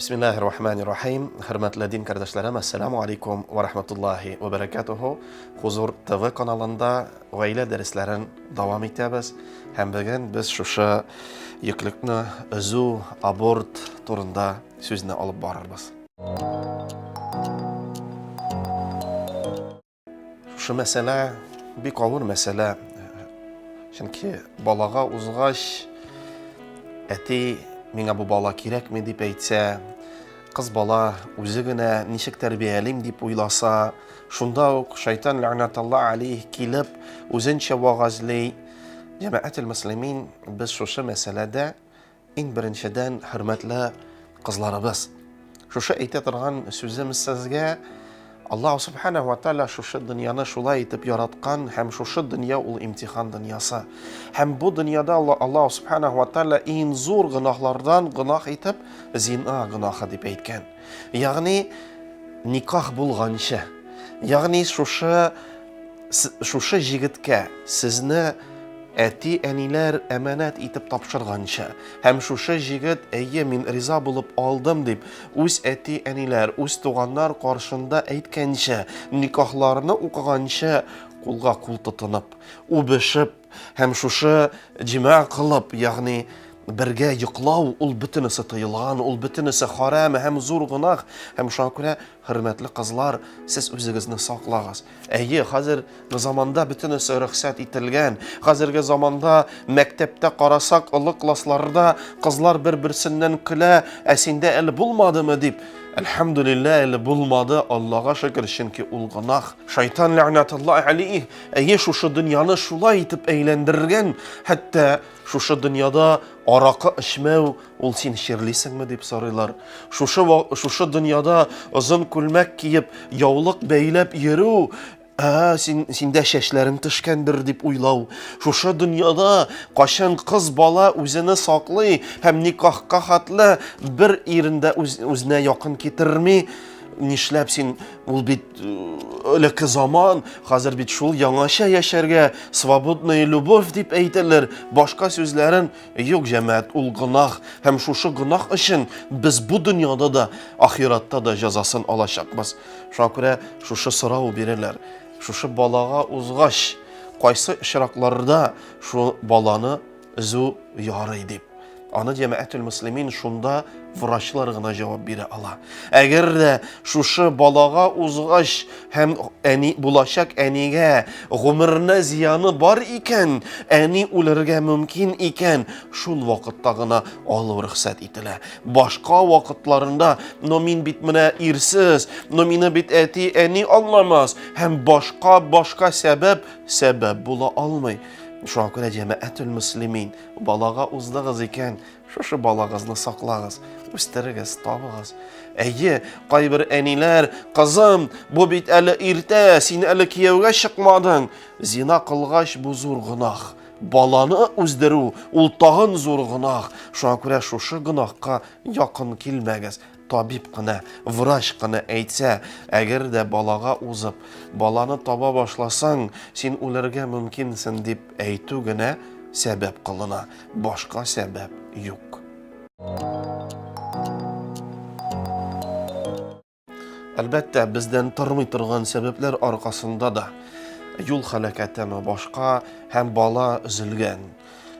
Bismillahirrahmanirrahim. Hörmətli din qardaşlarım, assalamu aleykum və rahmetullahi və barakatuhu. Huzur TV kanalında ailə dərslərin davam etəbiz. Həm bugün biz şuşa yüklükni özü abort turunda sözünü alıb barırız. Şu məsələ bir qavur məsələ. Çünki balağa uzğaş əti Mingə bu bala kerakmi deyib aytsa, qız bala özü gənə nişik tərbiyəliyim deyib uylasa, şunda şeytan la'natullah aleyh kilib özünçə vağazlay. Cəmaət-ül müslimin biz şuşa məsələdə ən birincidən hörmətli qızlarımız. Şuşa ayta turğan sözümüz sizə Allah subhanahu wa ta'ala şuşa dünyanı şulay etib yaratqan, həm şuşa dünya ol imtihan dünyası. Həm bu dünyada Allah subhanahu wa ta'ala en zor günahlardan günah etib zina günahı deyib aytgan. Yani nikah bulğança, yani şuşa jigitke sizni әти әниләр әманат итеп тапшырганча, һәм шушы җигет әйе мин риза булып алдым дип үз әти әниләр, үз туганнар каршында әйткәнчә, никахларны укыганча кулга кул тотынып, үбешеп, һәм шушы җимаа кылып, ягъни бергә йоклау, ул бөтенесе тыелган, ул бөтенесе харам, һәм зур гынах, һәм шуңа күрә хөрмәтле кызлар, сез үзегезне саклагыз. Әйе, хәзер заманда бөтенесе рөхсәт ителгән. Хәзерге заманда мәктәптә карасак, олы классларда кызлар бер-берсеннән көлә, ә синдә әле булмадымы дип. Әлхәмдүлилләh әле булмады, Аллага шөкер, чөнки ул гынах. Шайтан ләгънәтуллаһи алейһ, әйе шушы дөньяны шулай итеп әйләндергән, хәтта шушы дөньяда аракы эчмәү, ул син ширлисеңме дип сорыйлар. Шушы дөньяда озын күлмәк киеп, яулык бәйләп йөрү, синдә шәчләрең төшкәндер дип уйлау. Шушы дөньяда кашан кыз бала үзене саклый, һәм никахка хатлы бер ирендә үзенә якын китерми, нишләп син, ул бит элекке заман, хәзер бит шул яңаша яшәргә, свободная любовь дип әйтәләр. Башка сүзләрен юк, җәмәгать, ул гынах, һәм шушы гынах өчен без бу дөньяда да, ахиратта да җәзасын алачакбыз. Шуңа күрә шушы сорау бирәләр. Шушы балага узгач, кайсы очракларда шу баланы үзү ярый дип. Аны җәмәгатьül муслимин шунда врачлар гына җавап бирә ала. Әгәр дә шушы балага узгач һәм булачак әнигә гомерне зияны бар икән, әни үләргә мөмкин икән, шул вакытта гына алу рөхсәт ителә. Башка вакытларында, но мин бит менә ирсез, но мине бит әти, әни аңламас, һәм башка сәбәп була алмый. Шуңа күрә җәмәгатьül муслимин балага уздыгыз икән, шушы балагызны саклагыз, үстерегез, табыгыз. Әйе, кайбер әниләр, кызым, бу бит әле иртә, син әле кияүгә чыкмадың. Зина кылгач бу зур гынах. Баланы үздерү, ул тагын зур гынах. Шуңа күрә шушы гынахка якын килмәгез. Табиб кына, врач кына әйтсә, әгәр дә балага узып, баланы таба башласаң, син үләргә мөмкинсең дип әйтү генә сәбәп кылына. Башка сәбәп юк. Әлбәттә, бездән тормый торган сәбәпләр аркасында да юл һәлакәтеме башка һәм бала өзелгән.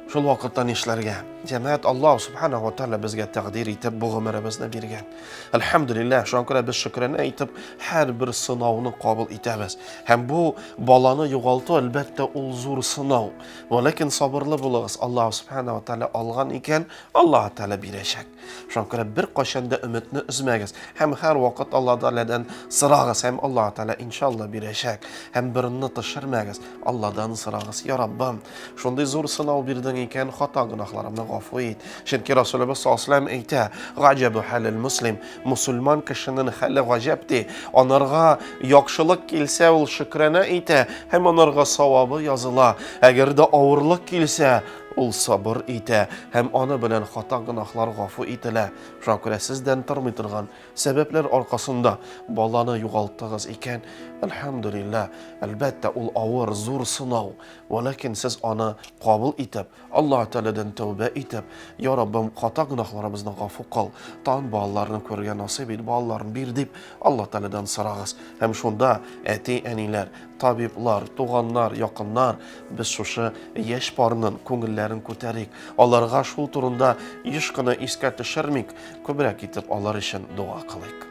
Шул вакытта нишләргә? Җәмәгать, Аллаһ субханаһу ва тааля безгә тәкъдир итеп бу гомеребезне биргән. Әлхәмдүлилләh, шуңа күрә без шөкрәнә әйтеп, һәрбер сынауны кабул итәбез. Һәм бу баланы югалту әлбәттә ул зур сынау. Ләкин сабырлы булыгыз. Аллаһ субханаһу ва тааля алган икән, Аллаһ тааля бирәчәк. Шуңа күрә бер кашан да өметне үзмәгез. Һәм һәр вакыт Аллаһ таалядан сорагыз, һәм Аллаһ тааля иншалла бирәчәк. Һәм берне төшермәгез. Аллаһдан сорагыз. Я Раббым, шундый зур сынау бирдең икән, хата гынахларымны гафу ит. Чөнки Расулыбыз саллаллаһу алейһи ва саллям әйтә: "Гаҗабу халил муслим", мусульман кешенең хәле гаҗәпти. Анарга яхшылык килсә, ул шөкранә итә, һәм анарга савабы языла. Әгәр дә авырлык килсә, ул сабыр итә һәм аны белән хата гынахлар гафу ителә. Шуңа күрә сездән тормый торган сәбәпләр аркасында баланы югалтыгыз икән, әлхәмдүлилләh, әлбәттә ул авыр, зур сынау, ләкин сез аны кабул итеп, Аллаһ Тәгаләдән тәүбә итеп, я Раббым, хата гынахларыбызны гафу кыл, тан балаларны күргән насыйп ит, балаларын бир дип Аллаһ Тәгаләдән сорагыз. Һәм шунда әти-әниләр, табиблар, туганнар, якыннар, без шушы яшь парның күңелләрен күтәрик. Аларга шул турында еш кына искә төшермик, күбрәк итеп алар өчен дуа кылыйк.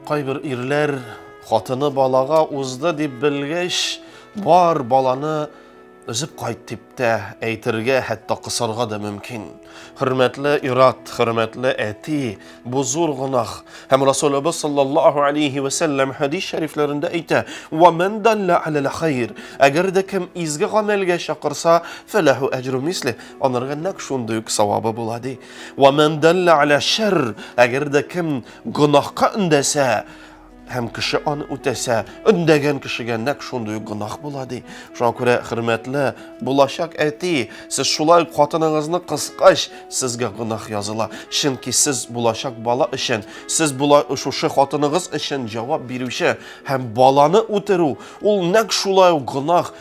Кайбер ирләр хатыны балага узды дип белгәч, бар баланы өзеп кайт дип тә әйтергә, хәтта кысарга да мөмкин. Хөрмәтле ират, хөрмәтле әти, бу зур гынах. Һәм Расулыбыз саллаллаһу алейхи ва саллям хадис шәрифләрендә әйтә: "Ва ман далла аля хайр", әгәр дә кем изге гамәлгә чакырса, фалаху аҗру мисли, анырга нәкъ шундый ук савабы була ди. "Ва ман далла аля шар", әгәр дә кем гынахка өндәсә, һәм кеше аны үтәсә, өндәгән кешегә нәкъ шундый гынах була ди. Шуңа күрә, хөрмәтле булачак әти, сез шулай хатыныгызны кыскач, сезгә гынах языла. Чөнки сез булачак бала өчен, сез шушы хатыныгыз өчен җавап бирүче һәм баланы үтерү, ул нәкъ шулай гынах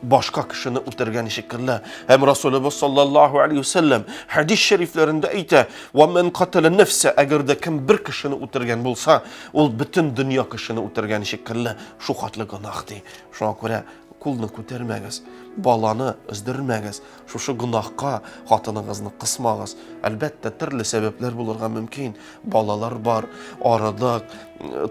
башка кешене үтергән шикелле. Һәм Расулыбыз саллаллаһу алейхи ва саллям хадис шәрифләрендә әйтә: "Ва ман катала нафса", әгәр дә кем бер кешене үтергән булса, ул бөтен дөнья кешене үтергән шикелле, шу хатлы гынах ди. Шуңа күрә кулны күтәрмәгез, баланы өздермәгез, шушы гынахка хатыныгызны кысмагыз. Әлбәттә, төрле сәбәпләр булырга мөмкин. Балалар бар, арыдык,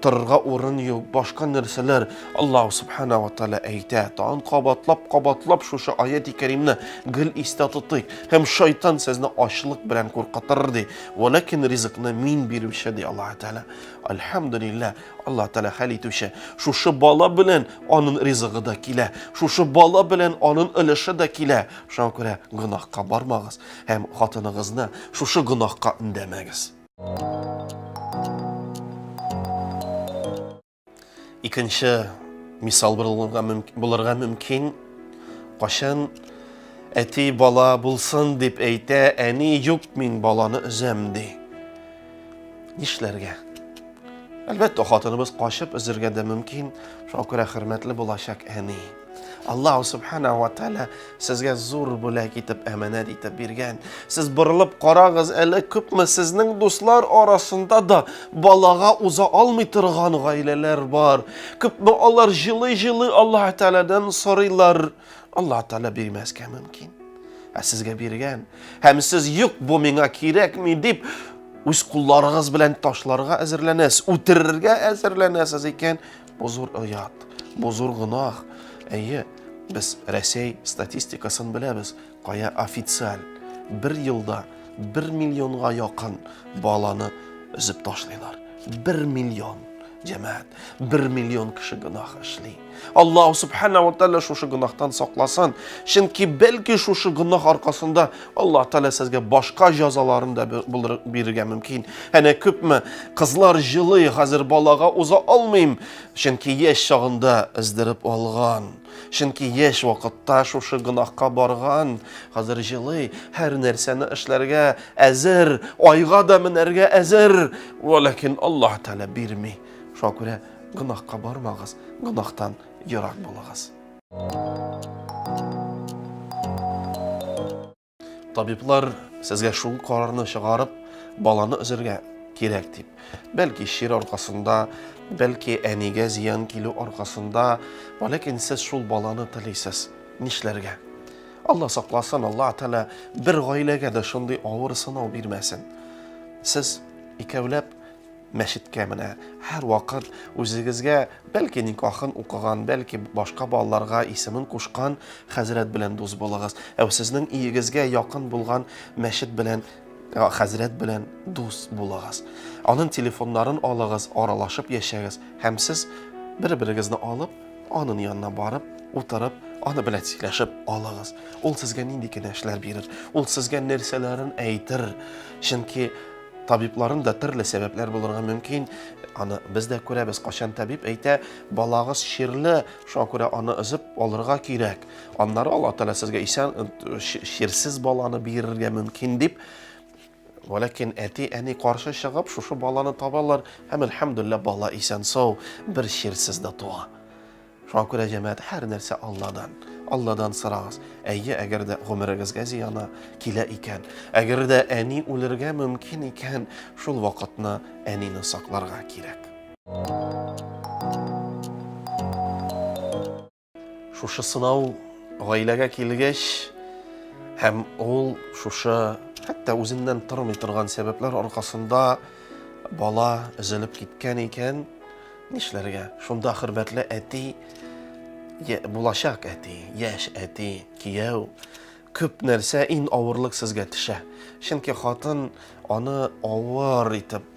торырга урын юк, башка нәрсәләр. Аллаһ субхана ва тааля әйтә, тагын кабатлап шушы аяти кәримне гел истә тотыйк. Һәм шайтан сезне ачлык белән куркытыр ди. Валакин ризыкны мин бирүче ди Аллаһ Тааля. Әлхәмдүлилләh, Аллаһ Тааля хәл итүче. Шушы бала белән аның ризыгы да килә. Шушы бала белән аның өлеше дә килә. Шуңа күрә гынахка бармагыз һәм хатыныгызны шушы гынахка үндәмәгез. Икенче мисал булырга мөмкин. Кашан әти бала булсын дип әйтә, әни юк, мин баланы өзәм ди. Нишләргә? Әлбәттә, хатыныбыз кашып өзергә дә мөмкин. Шуңа күрә, хөрмәтле булачак әни, Аллаһ субхана ва тааля сезгә зур бүләк итеп әманәт итеп биргән. Сез борылып карагыз, әле күпме сезнең дуслар арасында да балага уза алмый торган гаиләләр бар. Күпме алар җылы-җылы Аллаһ Таалядан сорыйлар. Аллаһ Тааля бирмәскә мөмкин. Сезгә биргән. Һәм сез юк, бу миңа кирәкми дип үз кулларыгыз белән ташларга әзерләнәсез, үтерергә әзерләнәсез икән, бу зур оят, бу зур гынах. Әйе, без Россия статистикасын беләбез, кая официаль 1 елда 1 миллионга якын баланы өзеп ташлыйлар. 1 миллион җәмәгать, 1 миллион кеше гынах эшли. Аллаһ субхана ва тааля шушы гынахтан сакласын. Чөнки бәлки шушы гынах аркасында Аллаһ Тааля сезгә башка җәзаларын да бирергә мөмкин. Әнә күпме кызлар җылый, хәзер балага уза алмыйм, чөнки яшь чагында издереп алган. Чөнки яшь вакытта шушы гынахка барган, хәзер җылый, һәр нәрсәне эшләргә әзер, айга да менәргә әзер. Ләкин Аллаһ Тааля бирми. Шуңа күрә гынахка бармагыз, гынахтан ярак булыгыз. Табиблар сезгә шул карарны чыгарып, баланы өзергә кирәк дип. Бәлки шир аркасында, бәлки әнигә зыян килү аркасында, ләкин сез шул баланы телисез. Нишләргә? Алла сакласын, Аллаһ Тааля бер гаиләгә дә шундый авыр сынау бирмәсен. Сез икәүләп мәчеткә менә һәр вакыт үзегезгә бәлки никахын укыган, бәлки башка балаларга исемен кушкан хәзрәт белән дус булыгыз. Сезнең иегезгә якын булган мәчет белән, хәзрәт белән дус булыгыз. Аның телефоннарын алыгыз, аралашып яшәгез һәм сез бер-берегезне алып, аның янына барып, утырып, аны белән сөйләшеп алыгыз. Ул сезгә нинди киңәшләр бирер, ул сезгә нәрсәләрен әйтер. Чөнки Табибларын да төрле сәбәпләр булырга мөмкин. Аны без дә күрәбез, кашан табиб әйтә, балагыз ширле, шуңа күрә аны өзеп алырга кирәк. Аннары Алла Тәала сезгә исән ширсез баланы бирергә мөмкин дип. Вәләкин әти, әни каршы чыгып, шушы баланы табалар, һәм әлхәмдүлилләh бала исән сау, бер ширсез дә туа. Шуңа күрә җәмәгать һәр нәрсә Алладан сорагыз. Әйе, әгәр дә гомерегезгә зыяны килә икән, әгәр дә әни үлергә мөмкин икән, шул вакытны әнине сакларга кирәк. Шушы сынау гаиләгә килгәч, һәм ул шушы хәтта үзеннән тормый торган сәбәпләр аркасында бала өзелеп киткән икән, нишләргә? Шунда хөрмәтле әти, булачак әти, яшь әти, кияү, күп нәрсә ин авырлык сезгә төшә. Чөнки хатын аны авыр итеп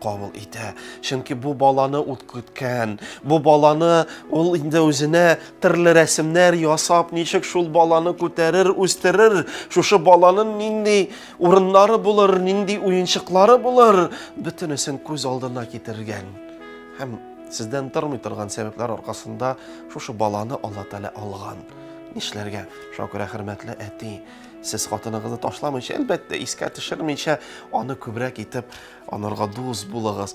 кабул итә. Чөнки бу баланы ут көткән, бу баланы ул инде үзенә төрле рәсемнәр ясап, ничек шул баланы күтәрер, үстерер, шушы баланың нинди урыннары булыр, нинди уенчыклары булыр, бөтенесен күз алдына китергән. Һәм сездән тормый торган сәбәпләр аркасында шушы баланы Алла Тәала алган. Нишләргә? Шуңа күрә хөрмәтле әти, сез хатыныгызны ташламыйча, әлбәттә искә төшермичә, аны күбрәк итеп анырга дус булыгыз,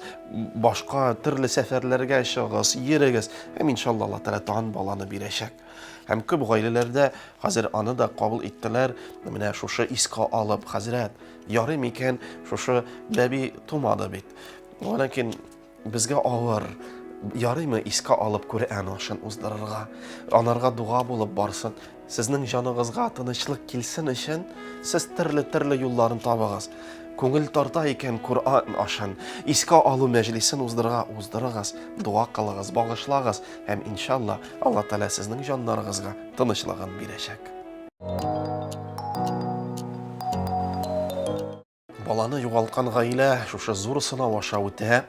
башка төрле сәфәрләргә чыгыгыз, йөрегез. Һәм иншалла Алла Тәала тагын баланы бирәчәк. Һәм күп гаиләләрдә хәзер аны да кабул иттеләр. Менә шушы искә алып, хәзрәт, ярый микән шушы бәби тумады бит. Ләкин безгә авыр. Ярыймы искә алып Куръан ашын уздырырга, анарга дуга булып барсын. Сезнең җаныгызга тынычлык килсен өчен сез төрле юлларын табыгыз. Күңел тарта икән Куръан ашын, искә алу мәҗлисен уздырыгыз, дуа кылыгыз, багышлагыз, һәм иншалла Алла Тәала сезнең җаннарыгызга тынычлыгын бирәчәк. Баланы югалткан гаилә шушы зур сынау аша үтә.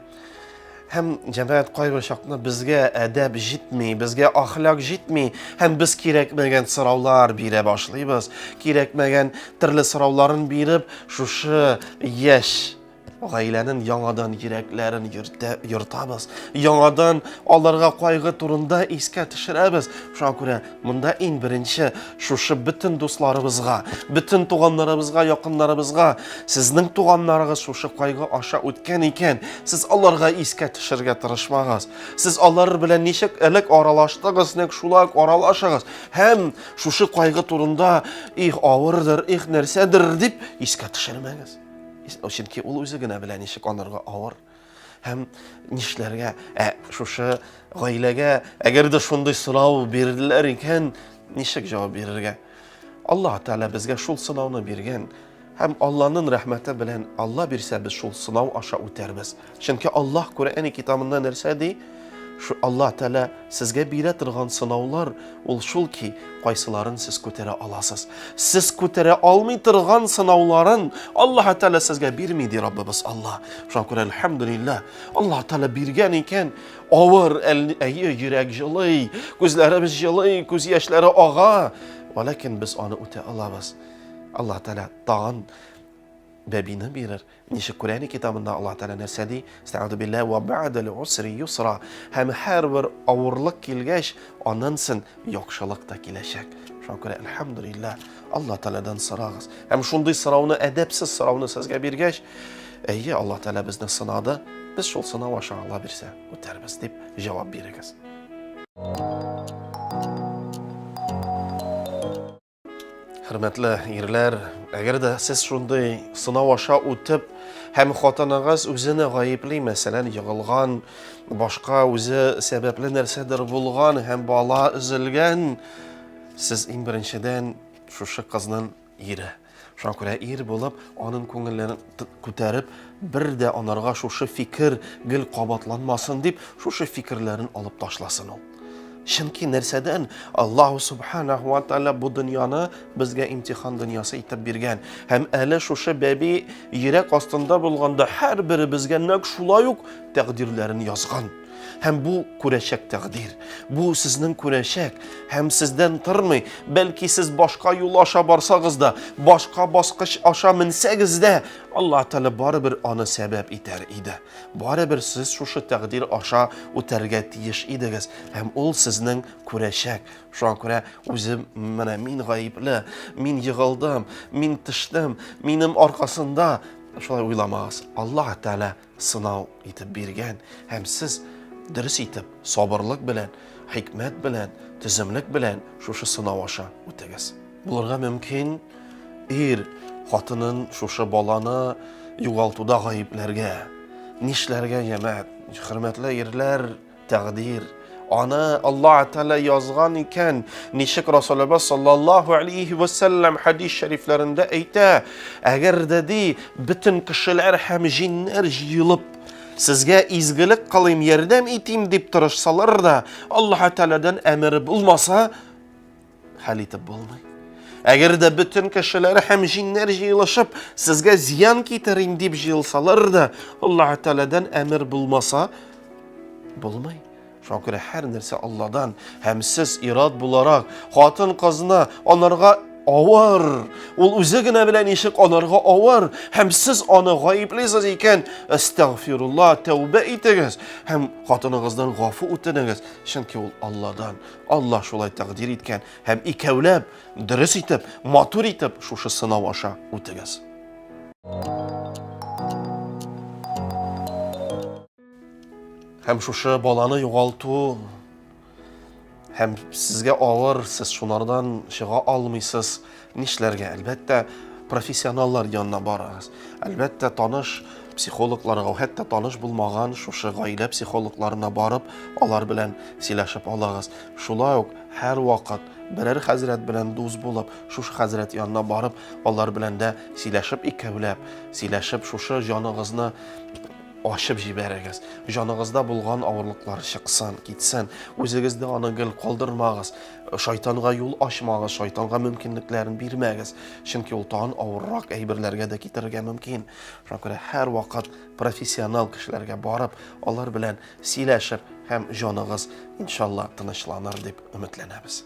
Һәм җәмәгать кайбер чакны безгә әдәп җитми, безгә ахлак җитми, һәм без кирәкмәгән сораулар бирә башлыйбыз. Кирәкмәгән төрле сорауларын биреп, шушы яшь гаиләнең яңадан йөрәкләрен йөртәбез. Яңадан аларга кайгы турында искә төшерәбез. Шуңа күрә монда иң беренче шушы бөтен дусларыбызга, бөтен туганнарыбызга, якыннарыбызга, сезнең туганнарыгыз шушы кайгы аша үткән икән, сез аларга искә төшерергә тырышмагыз. Сез алар белән ничек элек аралаштыгыз, нәк шулай аралашыгыз. Һәм шушы кайгы турында их авырдыр, их нәрсәдер дип искә төшермәгез. Чөнки ул үзе генә белә ничек анырга авыр. Һәм нишләргә, шушы гаиләгә әгәр дә шундый сорау бирделәр икән, ничек җавап бирергә? Алла Тәала безгә шул сынауны биргән. Һәм Алланың рәхмәте белән Алла бирсә, без шул сынау аша үтәрбез. Чөнки Аллаһ Куръан китабында нәрсә ди? Шу Алла Тәала сезгә бирә торган сынаулар ул шул ки, кайсыларын сез күтәрә аласыз. Сез күтәрә алмый торган сынауларын Алла Тәала сезгә бирми ди Раббыбыз Алла. Шуңа күрә әлхәмдүлилләh, Алла Тәала биргән икән, авыр, йөрәк җылый, күзләребез җылый, күз яшьләре ага. Ләкин без аны үтә алабыз. Алла Тәала тагын бәбине бирер. Ничек Куръан китабында Алла Тәала нәрсә ди? Стәгъуду биллаһи ва бa'дал усри юсра. Һәм һәрбер авырлык килгәч, аннан яхшылык та киләчәк. Шуңа күрә әлхәмдүлилләh, Алла Тәаладан сорагыз. Һәм шундый сорауны, әдәпсез сорауны сезгә биргәч, әйе, Алла Тәала безне сынады, без шул сынау аша Алла бирсә үтәрбез дип җавап бирегез. Хөрмәтле ирләр, әгәр дә сез шундый сынау аша үтеп, һәм хатыныгыз үзене гаепли, мәсәлән, ягылган, башка үзе сәбәпле нәрсәдер булган һәм бала üzелгән, сез иң беренчедән шушы кызның ире. Шуңа күрә ир булып, аның күңелләрен күтәреп, бер дә анарга шушы фикер гел кабатланмасын дип, шушы фикерләрен алып ташласын ул. Чөнки нәрсәдән Аллаһу субханаһу ва тааля бу дөньяны безгә имтихан дөньясы итеп биргән. Һәм әле шушы бәби йөрәк астында булганда һәрберебезгә нәкъ шулай ук тәкъдирләрен язган. Һәм бу күрәчәк тәкъдир. Бу сезнең күрәчәк. Һәм сездән тормый. Бәлки сез башка юл аша барсагыз да, башка баскыч аша менсәгез дә, Аллаһ Тәала барыбер аны сәбәп итәр иде. Барыбер сез шушы тәкъдир аша үтәргә тиеш идегез. Һәм ул сезнең күрәчәк. Шуңа күрә үзем менә мин гаепле, мин егылдым, мин тыштым, минем аркасында шулай уйламагыз. Аллаһ Тәала сынау итеп биргән. Һәм сез дөрес итеп, сабырлык белән, хикмәт белән, түземлек белән шушы сынау аша үтегез. Булырга мөмкин хатынын, шушы баланы югалтуда гаепләргә. Нишләргә җәмәгать? Хөрмәтле ирләр, тәкъдир. Аны Аллаһ Тәала язган икән. Ничек Расулullah саллаллаһу алейхи ва саллям хадис шәрифләрендә әйтә, әгәр дә бөтен кешеләр һәм җиннәр җыелып сезгә изгелек кылыйм, ярдәм итим дип тырышсалар да, Аллаһ Тәаладан әмер булмаса, хәл итеп булмый. Әгәр дә бөтен кешеләр һәм җиннәр җыелышып сезгә зыян китерим дип җыелсалар да, Аллаһ Тәаладан әмер булмаса, булмый. Шуңа күрә һәр нәрсә Алладан, һәм сез ирад буларак хатын кызны анарга авыр, ул үзе генә белән ничек анарга авыр, һәм сез аны гаеплисез икән, астагфирулlah, тәүбә итегез, һәм хатыныгыздан гафу үтенегез, чөнки ул Алладан. Аллаһ шулай тәкъдир иткән, һәм икәүләп, дөрес итеп, матур итеп шушы сынау аша үтегез. Һәм шушы баланы югалту, һәм сезгә авыр, сез шунардан чыга алмыйсыз. Нишләргә? Әлбәттә, профессионаллар янына барыгыз. Әлбәттә, таныш психологларга, хәтта таныш булмаган шушы гаилә психологларына барып, алар белән сөйләшеп алагыз. Шулай ук һәр вакыт берәр хәзрәт белән дус булып, шушы хәзрәт янына барып, алар белән дә сөйләшеп икәүләп, сөйләшеп шушы җаныгызны ашып җибәрегез. Җаныгызда булган авырлыклар чыксын, китсен. Үзегездә аны гел калдырмагыз. Шайтанга юл ачмагыз, шайтанга мөмкинлекләрен бирмәгез. Чөнки ул тагын авыррак әйберләргә дә китерергә мөмкин. Шуңа күрә һәр вакыт профессионал кешеләргә барып, алар белән сөйләшеп, һәм җаныгыз иншалла тынычланыр дип өметләнәбез.